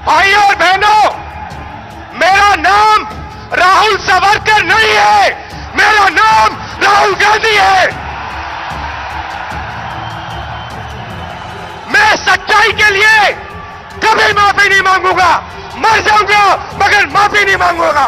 भाइयों और बहनों, मेरा नाम राहुल सावरकर नहीं है, मेरा नाम राहुल गांधी है। मैं सच्चाई के लिए कभी माफी नहीं मांगूंगा, मर जाऊंगा मगर माफी नहीं मांगूंगा।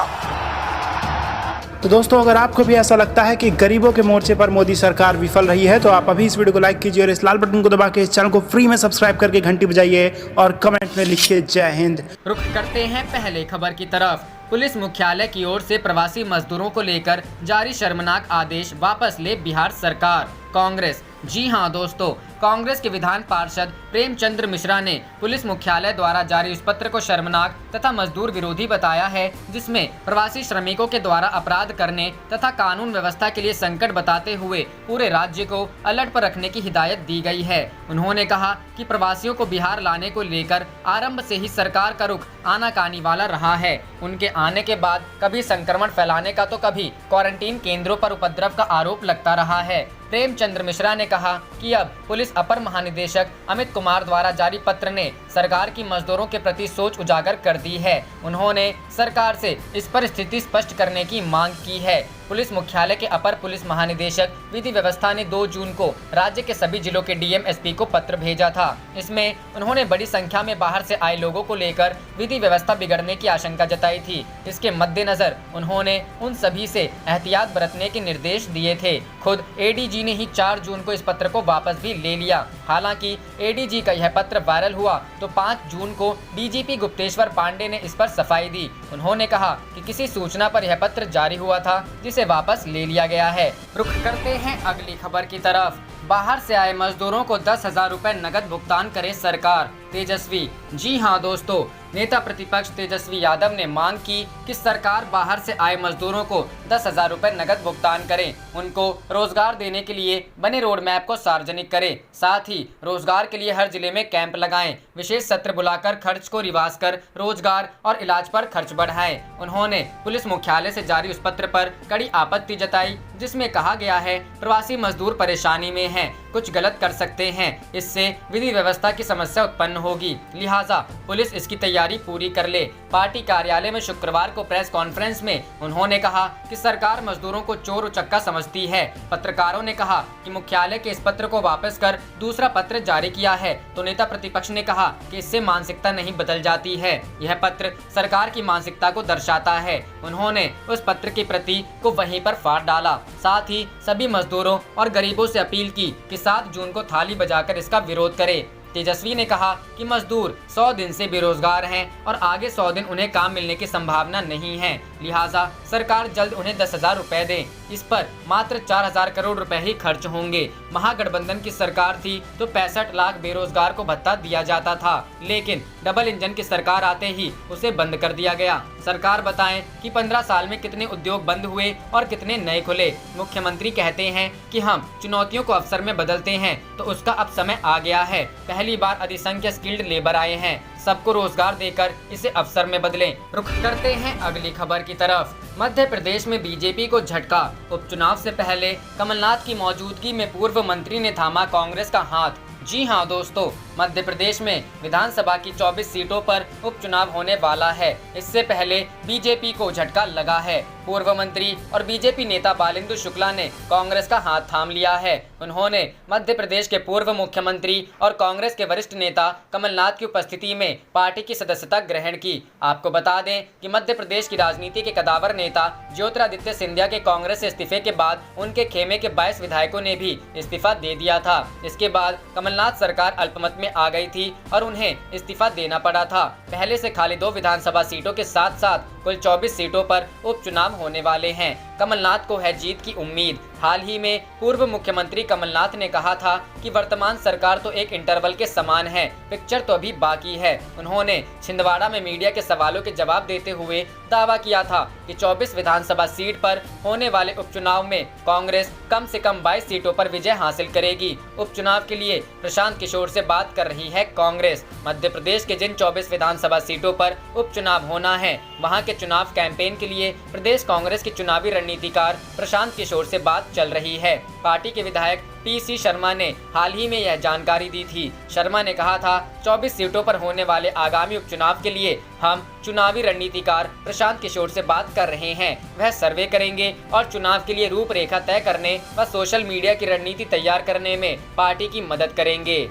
तो दोस्तों, अगर आपको भी ऐसा लगता है कि गरीबों के मोर्चे पर मोदी सरकार विफल रही है तो आप अभी इस वीडियो को लाइक कीजिए और इस लाल बटन को दबा के इस चैनल को फ्री में सब्सक्राइब करके घंटी बजाइए और कमेंट में लिखिए जय हिंद। रुख करते हैं पहले खबर की तरफ। पुलिस मुख्यालय की ओर से प्रवासी मजदूरों को लेकर जारी शर्मनाक आदेश वापस ले बिहार सरकार। कांग्रेस। जी हां दोस्तों, कांग्रेस के विधान पार्षद प्रेमचंद्र मिश्रा ने पुलिस मुख्यालय द्वारा जारी उस पत्र को शर्मनाक तथा मजदूर विरोधी बताया है जिसमें प्रवासी श्रमिकों के द्वारा अपराध करने तथा कानून व्यवस्था के लिए संकट बताते हुए पूरे राज्य को अलर्ट पर रखने की हिदायत दी गई है। उन्होंने कहा कि प्रवासियों को बिहार लाने को लेकर आरंभ से ही सरकार का रुख आनाकानी वाला रहा है। उनके आने के बाद कभी संक्रमण फैलाने का तो कभी क्वारंटीन केंद्रों पर उपद्रव का आरोप लगता रहा है। प्रेमचंद्र मिश्रा ने कहा कि अब पुलिस अपर महानिदेशक अमित कुमार द्वारा जारी पत्र ने सरकार की मजदूरों के प्रति सोच उजागर कर दी है। उन्होंने सरकार से इस पर स्थिति स्पष्ट करने की मांग की है। पुलिस मुख्यालय के अपर पुलिस महानिदेशक विधि व्यवस्था ने 2 जून को राज्य के सभी जिलों के डीएम एसपी को पत्र भेजा था। इसमें उन्होंने बड़ी संख्या में बाहर से आए लोगों को लेकर विधि व्यवस्था बिगड़ने की आशंका जताई थी। इसके मद्देनजर उन्होंने उन सभी से एहतियात बरतने के निर्देश दिए थे। खुद एडीजी ने ही 4 जून को इस पत्र को वापस भी ले लिया। हालांकि एडीजी का यह पत्र वायरल हुआ तो 5 जून को डीजीपी गुप्तेश्वर पांडे ने इस पर सफाई दी। उन्होंने कहा कि किसी सूचना पर यह पत्र जारी हुआ था जिसे वापस ले लिया गया है। रुख करते हैं अगली खबर की तरफ। बाहर से आए मजदूरों को 10,000 रुपए नगद भुगतान करे सरकार। तेजस्वी। जी हां दोस्तों, नेता प्रतिपक्ष तेजस्वी यादव ने मांग की कि सरकार बाहर से आए मजदूरों को 10,000 रुपए नगद भुगतान करे, उनको रोजगार देने के लिए बने रोड मैप को सार्वजनिक करे, साथ ही रोजगार के लिए हर जिले में कैंप लगाएं, विशेष सत्र बुलाकर खर्च को रिवाज कर रोजगार और इलाज पर खर्च बढ़ाएं। उन्होंने पुलिस मुख्यालय से जारी उस पत्र पर कड़ी आपत्ति जताई जिसमें कहा गया है प्रवासी मजदूर परेशानी में हैं, कुछ गलत कर सकते हैं, इससे विधि व्यवस्था की समस्या उत्पन्न होगी, लिहाजा पुलिस इसकी तैयारी पूरी कर ले। पार्टी कार्यालय में शुक्रवार को प्रेस कॉन्फ्रेंस में उन्होंने कहा कि सरकार मजदूरों को चोर उचक्का समझती है। पत्रकारों ने कहा कि मुख्यालय के इस पत्र को वापस कर दूसरा पत्र जारी किया है तो नेता प्रतिपक्ष ने कहा कि इससे मानसिकता नहीं बदल जाती है, यह पत्र सरकार की मानसिकता को दर्शाता है। उन्होंने उस पत्र की प्रति को वहीं पर फाड़ डाला। साथ ही सभी मजदूरों और गरीबों से अपील की कि 7 जून को थाली बजाकर इसका विरोध करें। तेजस्वी ने कहा कि मजदूर 100 दिन से बेरोजगार हैं और आगे 100 दिन उन्हें काम मिलने की संभावना नहीं है, लिहाजा सरकार जल्द उन्हें 10,000 रुपए दे। इस पर मात्र 4,000 करोड़ रुपए ही खर्च होंगे। महागठबंधन की सरकार थी तो 65 लाख बेरोजगार को भत्ता दिया जाता था, लेकिन डबल इंजन की सरकार आते ही उसे बंद कर दिया गया। सरकार बताएं कि 15 साल में कितने उद्योग बंद हुए और कितने नए खुले। मुख्यमंत्री कहते हैं कि हम चुनौतियों को अवसर में बदलते हैं तो उसका अब समय आ गया है। पहली बार अधिसंख्य स्किल्ड लेबर आए हैं, सबको रोजगार देकर इसे अवसर में बदलें। रुख करते हैं अगली खबर की तरफ। मध्य प्रदेश में बीजेपी को झटका। उपचुनाव से पहले कमलनाथ की मौजूदगी में पूर्व मंत्री ने थामा कांग्रेस का हाथ। जी हां दोस्तों, मध्य प्रदेश में विधानसभा की 24 सीटों पर उपचुनाव होने वाला है। इससे पहले बीजेपी को झटका लगा है। पूर्व मंत्री और बीजेपी नेता बालिंदु शुक्ला ने कांग्रेस का हाथ थाम लिया है। उन्होंने मध्य प्रदेश के पूर्व मुख्यमंत्री और कांग्रेस के वरिष्ठ नेता कमलनाथ की उपस्थिति में पार्टी की सदस्यता ग्रहण की। आपको बता दें कि मध्य प्रदेश की राजनीति के कदावर नेता ज्योतिरादित्य सिंधिया के कांग्रेस से इस्तीफे के बाद उनके खेमे के 22 विधायकों ने भी इस्तीफा दे दिया था। इसके बाद कमलनाथ सरकार अल्पमत में आ गई थी और उन्हें इस्तीफा देना पड़ा था। पहले से खाली 2 विधानसभा सीटों के साथ साथ कुल 24 सीटों पर उपचुनाव होने वाले हैं। कमलनाथ को है जीत की उम्मीद। हाल ही में पूर्व मुख्यमंत्री कमलनाथ ने कहा था कि वर्तमान सरकार तो एक इंटरवल के समान है, पिक्चर तो अभी बाकी है। उन्होंने छिंदवाड़ा में मीडिया के सवालों के जवाब देते हुए दावा किया था कि 24 विधानसभा सीट पर होने वाले उपचुनाव में कांग्रेस कम से कम 22 सीटों पर विजय हासिल करेगी। उपचुनाव के लिए प्रशांत किशोर से बात कर रही है कांग्रेस। मध्य प्रदेश के जिन 24 विधानसभा सीटों पर उपचुनाव होना है वहां के चुनाव कैंपेन के लिए प्रदेश कांग्रेस की चुनावी रणनीतिकार प्रशांत किशोर से बात चल रही है। पार्टी के विधायक पीसी शर्मा ने हाल ही में यह जानकारी दी थी। शर्मा ने कहा था, 24 सीटों पर होने वाले आगामी उपचुनाव के लिए हम चुनावी रणनीतिकार प्रशांत किशोर से बात कर रहे हैं। वह सर्वे करेंगे और चुनाव के लिए रूपरेखा तय करने व सोशल मीडिया की रणनीति तैयार करने में पार्टी की मदद करेंगे।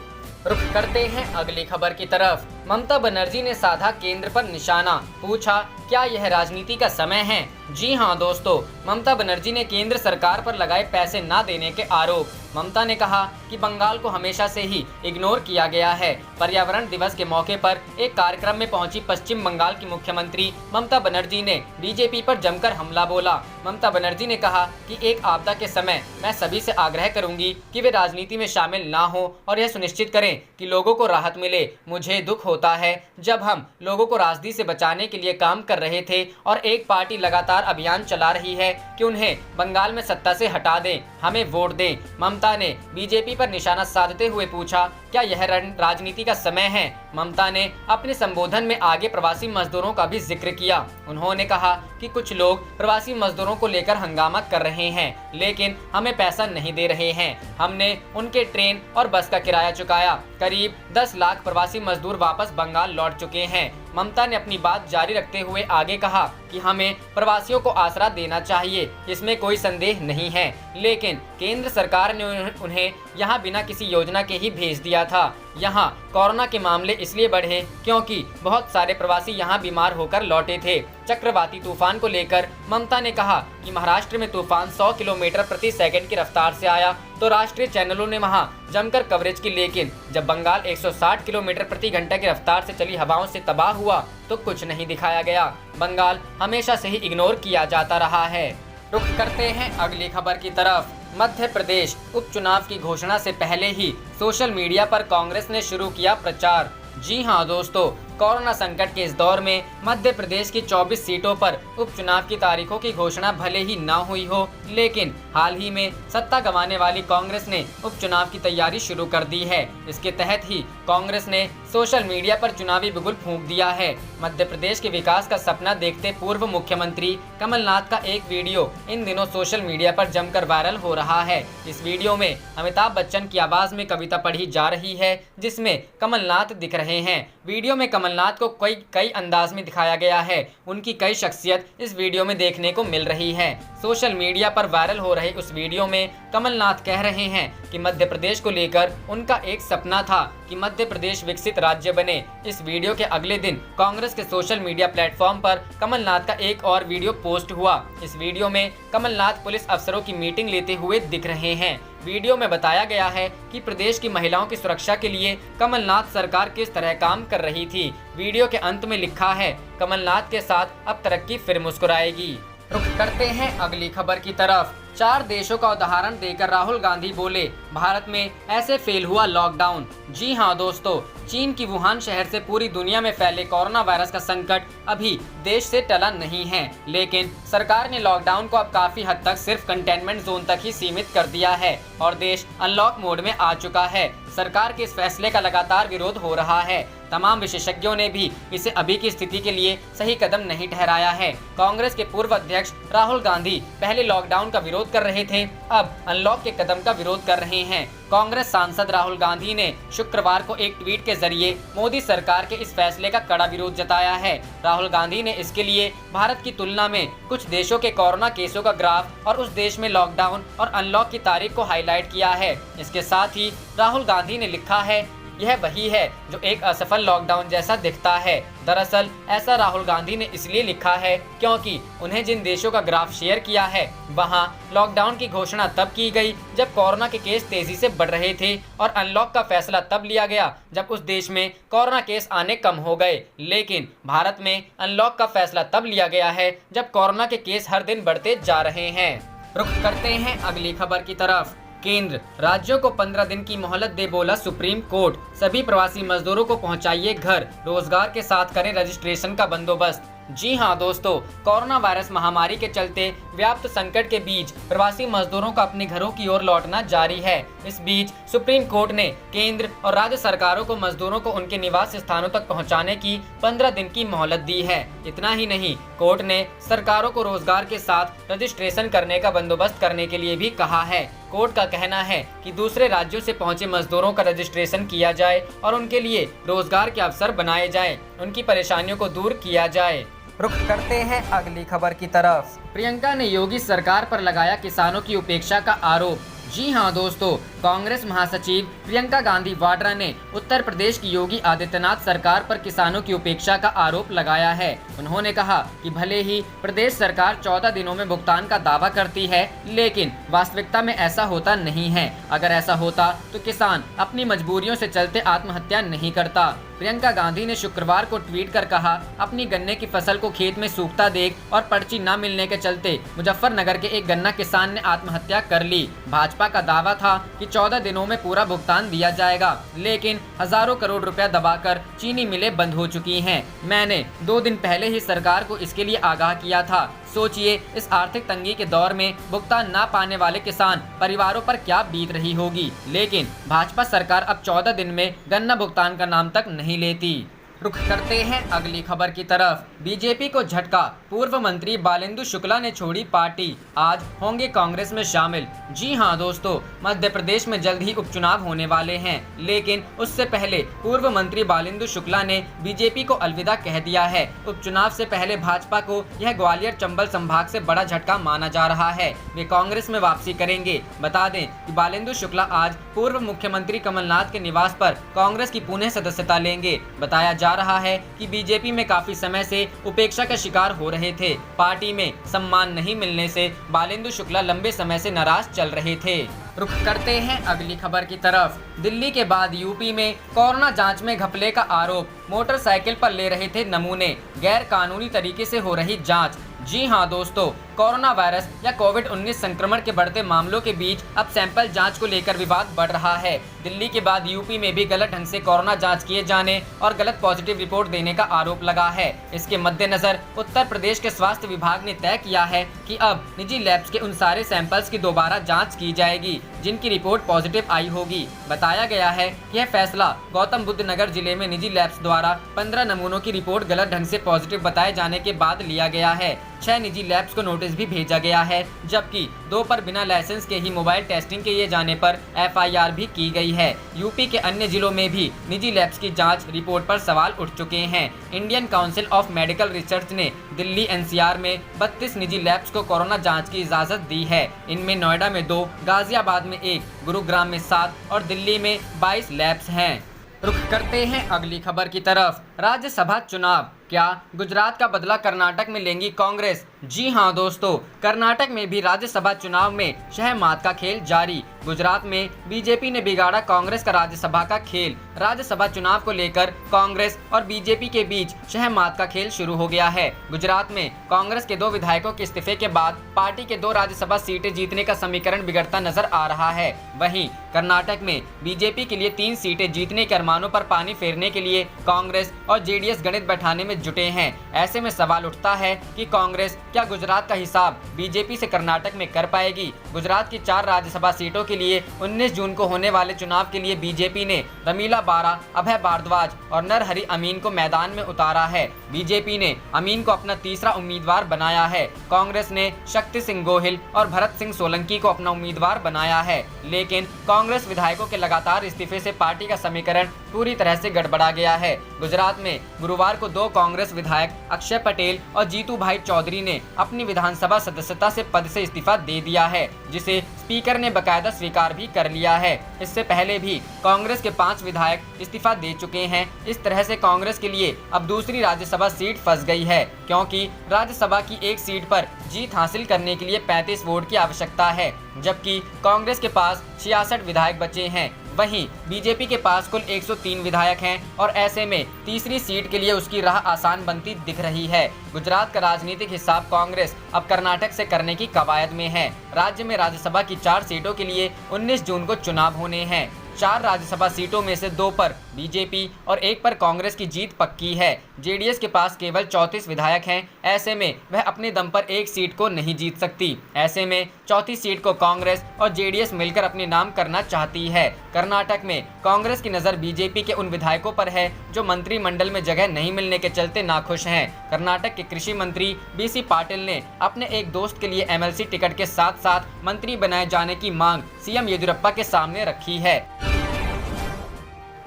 रुख करते हैं अगली खबर की तरफ। ममता बनर्जी ने साधा केंद्र पर निशाना, पूछा क्या यह राजनीति का समय है? जी हां दोस्तों, ममता बनर्जी ने केंद्र सरकार पर लगाए पैसे न देने के आरोप। ममता ने कहा कि बंगाल को हमेशा से ही इग्नोर किया गया है। पर्यावरण दिवस के मौके पर एक कार्यक्रम में पहुंची पश्चिम बंगाल की मुख्यमंत्री ममता बनर्जी ने बीजेपी पर जमकर हमला बोला। ममता बनर्जी ने कहा कि एक आपदा के समय मैं सभी से आग्रह करूंगी कि वे राजनीति में शामिल ना हो और यह सुनिश्चित करें कि लोगों को राहत मिले। मुझे दुख होता है जब हम लोगों को राजनीति से बचाने के लिए काम कर रहे थे और एक पार्टी लगातार अभियान चला रही है कि उन्हें बंगाल में सत्ता से हटा दें, हमें वोट दें। ममता ने बीजेपी पर निशाना साधते हुए पूछा क्या यह राजनीति का समय है? ममता ने अपने संबोधन में आगे प्रवासी मजदूरों का भी जिक्र किया। उन्होंने कहा कि कुछ लोग प्रवासी मजदूरों को लेकर हंगामा कर रहे हैं, लेकिन हमें पैसा नहीं दे रहे हैं। हमने उनके ट्रेन और बस का किराया चुकाया। करीब 10 लाख प्रवासी मजदूर वापस बंगाल लौट चुके हैं। ममता ने अपनी बात जारी रखते हुए आगे कहा कि हमें प्रवासियों को आसरा देना चाहिए, इसमें कोई संदेह नहीं है, लेकिन केंद्र सरकार ने उन्हें यहाँ बिना किसी योजना के ही भेज दिया था। यहाँ कोरोना के मामले इसलिए बढ़े क्योंकि बहुत सारे प्रवासी यहाँ बीमार होकर लौटे थे। चक्रवाती तूफान को लेकर ममता ने कहा कि महाराष्ट्र में तूफान 100 किलोमीटर प्रति सेकंड की रफ्तार से आया तो राष्ट्रीय चैनलों ने वहां जमकर कवरेज की, लेकिन जब बंगाल 160 किलोमीटर प्रति घंटा की रफ्तार से चली हवाओं से तबाह हुआ तो कुछ नहीं दिखाया गया। बंगाल हमेशा से ही इग्नोर किया जाता रहा है। रुख करते हैं अगली खबर की तरफ। मध्य प्रदेश उपचुनाव की घोषणा से पहले ही सोशल मीडिया पर कांग्रेस ने शुरू किया प्रचार। जी हां दोस्तों, कोरोना संकट के इस दौर में मध्य प्रदेश की 24 सीटों पर उपचुनाव की तारीखों की घोषणा भले ही न हुई हो, लेकिन हाल ही में सत्ता गंवाने वाली कांग्रेस ने उपचुनाव की तैयारी शुरू कर दी है। इसके तहत ही कांग्रेस ने सोशल मीडिया पर चुनावी बिगुल फूंक दिया है। मध्य प्रदेश के विकास का सपना देखते पूर्व मुख्यमंत्री कमलनाथ का एक वीडियो इन दिनों सोशल मीडिया पर जमकर वायरल हो रहा है। इस वीडियो में अमिताभ बच्चन की आवाज में कविता पढ़ी जा रही है, जिसमें कमलनाथ दिख रहे हैं। वीडियो में कमलनाथ को कई अंदाज में दिखाया गया है। उनकी कई शख्सियत इस वीडियो में देखने को मिल रही है। सोशल मीडिया पर वायरल हो रहे उस वीडियो में कमलनाथ कह रहे हैं कि मध्य प्रदेश को लेकर उनका एक सपना था कि मध्य प्रदेश विकसित राज्य बने। इस वीडियो के अगले दिन कांग्रेस के सोशल मीडिया प्लेटफॉर्म पर कमलनाथ का एक और वीडियो पोस्ट हुआ। इस वीडियो में कमलनाथ पुलिस अफसरों की मीटिंग लेते हुए दिख रहे हैं। वीडियो में बताया गया है कि प्रदेश की महिलाओं की सुरक्षा के लिए कमलनाथ सरकार किस तरह काम कर रही थी। वीडियो के अंत में लिखा है, कमलनाथ के साथ अब तरक्की फिर मुस्कुराएगी। रुख करते हैं अगली खबर की तरफ। 4 देशों का उदाहरण देकर राहुल गांधी बोले, भारत में ऐसे फेल हुआ लॉकडाउन। जी हां दोस्तों, चीन की वुहान शहर से पूरी दुनिया में फैले कोरोना वायरस का संकट अभी देश से टला नहीं है, लेकिन सरकार ने लॉकडाउन को अब काफी हद तक सिर्फ कंटेनमेंट जोन तक ही सीमित कर दिया है और देश अनलॉक मोड में आ चुका है। सरकार के इस फैसले का लगातार विरोध हो रहा है। तमाम विशेषज्ञों ने भी इसे अभी की स्थिति के लिए सही कदम नहीं ठहराया है। कांग्रेस के पूर्व अध्यक्ष राहुल गांधी पहले लॉकडाउन का विरोध कर रहे थे, अब अनलॉक के कदम का विरोध कर रहे हैं। कांग्रेस सांसद राहुल गांधी ने शुक्रवार को एक ट्वीट के जरिए मोदी सरकार के इस फैसले का कड़ा विरोध जताया है। राहुल गांधी ने इसके लिए भारत की तुलना में कुछ देशों के कोरोना केसों का ग्राफ और उस देश में लॉकडाउन और अनलॉक की तारीख को हाईलाइट किया है। इसके साथ ही राहुल गांधी ने लिखा है, यह वही है जो एक असफल लॉकडाउन जैसा दिखता है। दरअसल ऐसा राहुल गांधी ने इसलिए लिखा है क्योंकि उन्हें जिन देशों का ग्राफ शेयर किया है वहां लॉकडाउन की घोषणा तब की गई जब कोरोना के केस तेजी से बढ़ रहे थे और अनलॉक का फैसला तब लिया गया जब उस देश में कोरोना केस आने कम हो गए। लेकिन भारत में अनलॉक का फैसला तब लिया गया है जब कोरोना के केस हर दिन बढ़ते जा रहे हैं। रुख करते हैं अगली खबर की तरफ। केंद्र राज्यों को 15 दिन की मोहलत दे बोला सुप्रीम कोर्ट। सभी प्रवासी मजदूरों को पहुंचाइए घर, रोजगार के साथ करें रजिस्ट्रेशन का बंदोबस्त। जी हां दोस्तों, कोरोना वायरस महामारी के चलते व्याप्त संकट के बीच प्रवासी मजदूरों का अपने घरों की ओर लौटना जारी है। इस बीच सुप्रीम कोर्ट ने केंद्र और राज्य सरकारों को मजदूरों को उनके निवास स्थानों तक पहुंचाने की 15 दिन की मोहलत दी है। इतना ही नहीं, कोर्ट ने सरकारों को रोजगार के साथ रजिस्ट्रेशन करने का बंदोबस्त करने के लिए भी कहा है। कोर्ट का कहना है कि दूसरे राज्यों से पहुंचे मजदूरों का रजिस्ट्रेशन किया जाए और उनके लिए रोजगार के अवसर बनाए जाए, उनकी परेशानियों को दूर किया जाए। रुख करते हैं अगली खबर की तरफ। प्रियंका ने योगी सरकार पर लगाया किसानों की उपेक्षा का आरोप। जी हां दोस्तों, कांग्रेस महासचिव प्रियंका गांधी वाड्रा ने उत्तर प्रदेश की योगी आदित्यनाथ सरकार पर किसानों की उपेक्षा का आरोप लगाया है। उन्होंने कहा कि भले ही प्रदेश सरकार 14 दिनों में भुगतान का दावा करती है, लेकिन वास्तविकता में ऐसा होता नहीं है। अगर ऐसा होता तो किसान अपनी मजबूरियों से चलते आत्महत्या नहीं करता। प्रियंका गांधी ने शुक्रवार को ट्वीट कर कहा, अपनी गन्ने की फसल को खेत में सूखता देख और पर्ची न मिलने के चलते मुजफ्फरनगर के एक गन्ना किसान ने आत्महत्या कर ली। भाजपा का दावा था कि 14 दिनों में पूरा भुगतान दिया जाएगा, लेकिन हजारों करोड़ रुपया दबाकर चीनी मिलें बंद हो चुकी हैं। मैंने 2 दिन पहले ही सरकार को इसके लिए आगाह किया था। सोचिए, इस आर्थिक तंगी के दौर में भुगतान ना पाने वाले किसान परिवारों पर क्या बीत रही होगी। लेकिन भाजपा सरकार अब 14 दिन में गन्ना भुगतान का नाम तक नहीं लेती। रुख करते हैं अगली खबर की तरफ। बीजेपी को झटका, पूर्व मंत्री बालेंदु शुक्ला ने छोड़ी पार्टी, आज होंगे कांग्रेस में शामिल। जी हां दोस्तों, मध्य प्रदेश में जल्द ही उपचुनाव होने वाले हैं, लेकिन उससे पहले पूर्व मंत्री बालेंदु शुक्ला ने बीजेपी को अलविदा कह दिया है। उपचुनाव से पहले भाजपा को यह ग्वालियर चंबल संभाग से बड़ा झटका माना जा रहा है। वे कांग्रेस में वापसी करेंगे। बता दें कि बालेंदु शुक्ला आज पूर्व मुख्यमंत्री कमलनाथ के निवास पर कांग्रेस की पुनः सदस्यता लेंगे। बताया जा रहा है कि बीजेपी में काफी समय से उपेक्षा का शिकार हो रहे थे। पार्टी में सम्मान नहीं मिलने से बालेंदु शुक्ला लंबे समय से नाराज चल रहे थे। रुख करते हैं अगली खबर की तरफ। दिल्ली के बाद यूपी में कोरोना जांच में घपले का आरोप, मोटरसाइकिल पर ले रहे थे नमूने, गैर कानूनी तरीके से हो रही जांच। जी हां दोस्तों, कोरोना वायरस या कोविड-19 संक्रमण के बढ़ते मामलों के बीच अब सैंपल जांच को लेकर विवाद बढ़ रहा है। दिल्ली के बाद यूपी में भी गलत ढंग से कोरोना जांच किए जाने और गलत पॉजिटिव रिपोर्ट देने का आरोप लगा है। इसके मद्देनजर उत्तर प्रदेश के स्वास्थ्य विभाग ने तय किया है कि अब निजी लैब्स के उन सारे सैंपल्स की दोबारा जाँच की जाएगी जिनकी रिपोर्ट पॉजिटिव आई होगी। बताया गया है कि यह फैसला गौतम बुद्ध नगर जिले में निजी लैब्स द्वारा 15 नमूनों की रिपोर्ट गलत ढंग से पॉजिटिव बताए जाने के बाद लिया गया है। 6 निजी लैब्स को नोटिस भी भेजा गया है, जबकि 2 पर बिना लाइसेंस के ही मोबाइल टेस्टिंग किए जाने पर FIR भी की गई है। यूपी के अन्य जिलों में भी निजी लैब्स की जांच रिपोर्ट पर सवाल उठ चुके हैं। Indian council of medical research ने दिल्ली NCR में 32 निजी लैब्स को कोरोना जांच की इजाजत दी है। इनमें नोएडा में 2, गाजियाबाद में 1, गुरुग्राम में 7 और दिल्ली में 22 लैब्स हैं। रुख करते हैं अगली खबर की तरफ। राज्यसभा चुनाव, क्या गुजरात का बदला कर्नाटक में लेंगी कांग्रेस? जी हां दोस्तों, कर्नाटक में भी राज्यसभा चुनाव में शहमात का खेल जारी। गुजरात में बीजेपी ने बिगाड़ा कांग्रेस का राज्यसभा का खेल। राज्यसभा चुनाव को लेकर कांग्रेस और बीजेपी के बीच शहमात का खेल शुरू हो गया है। गुजरात में कांग्रेस के 2 विधायकों के इस्तीफे के बाद पार्टी के 2 राज्यसभा सीटें जीतने का समीकरण बिगड़ता नजर आ रहा है। वहीं कर्नाटक में बीजेपी के लिए 3 सीटें जीतने के अरमानों पर पानी फेरने के लिए कांग्रेस और जेडीएस गणित बैठाने में जुटे हैं। ऐसे में सवाल उठता है कि कांग्रेस क्या गुजरात का हिसाब बीजेपी से कर्नाटक में कर पाएगी? गुजरात की 4 राज्यसभा सीटों के लिए 19 जून को होने वाले चुनाव के लिए बीजेपी ने रमीला बारा, अभय भारद्वाज और नरहरि अमीन को मैदान में उतारा है। बीजेपी ने अमीन को अपना तीसरा उम्मीदवार बनाया है। कांग्रेस ने शक्ति सिंह गोहिल और भरत सिंह सोलंकी को अपना उम्मीदवार बनाया है, लेकिन कांग्रेस विधायकों के लगातार इस्तीफे से पार्टी का समीकरण पूरी तरह से गड़बड़ा गया है। गुजरात में गुरुवार को 2 कांग्रेस विधायक अक्षय पटेल और जीतू भाई चौधरी ने अपनी विधानसभा सदस्यता से पद से इस्तीफा दे दिया है, जिसे स्पीकर ने बकायदा स्वीकार भी कर लिया है। इससे पहले भी कांग्रेस के 5 विधायक इस्तीफा दे चुके हैं। इस तरह से कांग्रेस के लिए अब दूसरी राज्यसभा सीट फंस गई है, क्योंकि राज्यसभा की एक सीट पर जीत हासिल करने के लिए 35 वोट की आवश्यकता है, जबकि कांग्रेस के पास 66 विधायक बचे हैं। वहीं बीजेपी के पास कुल 103 विधायक हैं और ऐसे में तीसरी सीट के लिए उसकी राह आसान बनती दिख रही है। गुजरात का राजनीतिक हिसाब कांग्रेस अब कर्नाटक से करने की कवायद में है। राज्य में राज्यसभा की 4 सीटों के लिए 19 जून को चुनाव होने हैं। 4 राज्यसभा सीटों में से 2 पर बीजेपी और 1 पर कांग्रेस की जीत पक्की है। जेडीएस के पास केवल 34 विधायक हैं। ऐसे में वह अपने दम पर 1 सीट को नहीं जीत सकती। ऐसे में चौथी सीट को कांग्रेस और जेडीएस मिलकर अपने नाम करना चाहती है। कर्नाटक में कांग्रेस की नज़र बीजेपी के उन विधायकों पर है जो मंत्रिमंडल में जगह नहीं मिलने के चलते नाखुश हैं। कर्नाटक के कृषि मंत्री बीसी पाटिल ने अपने एक दोस्त के लिए एमएलसी टिकट के साथ साथ मंत्री बनाए जाने की मांग सीएम येदियुरप्पा के सामने रखी है।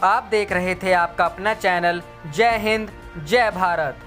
आप देख रहे थे आपका अपना चैनल जय हिंद जय भारत।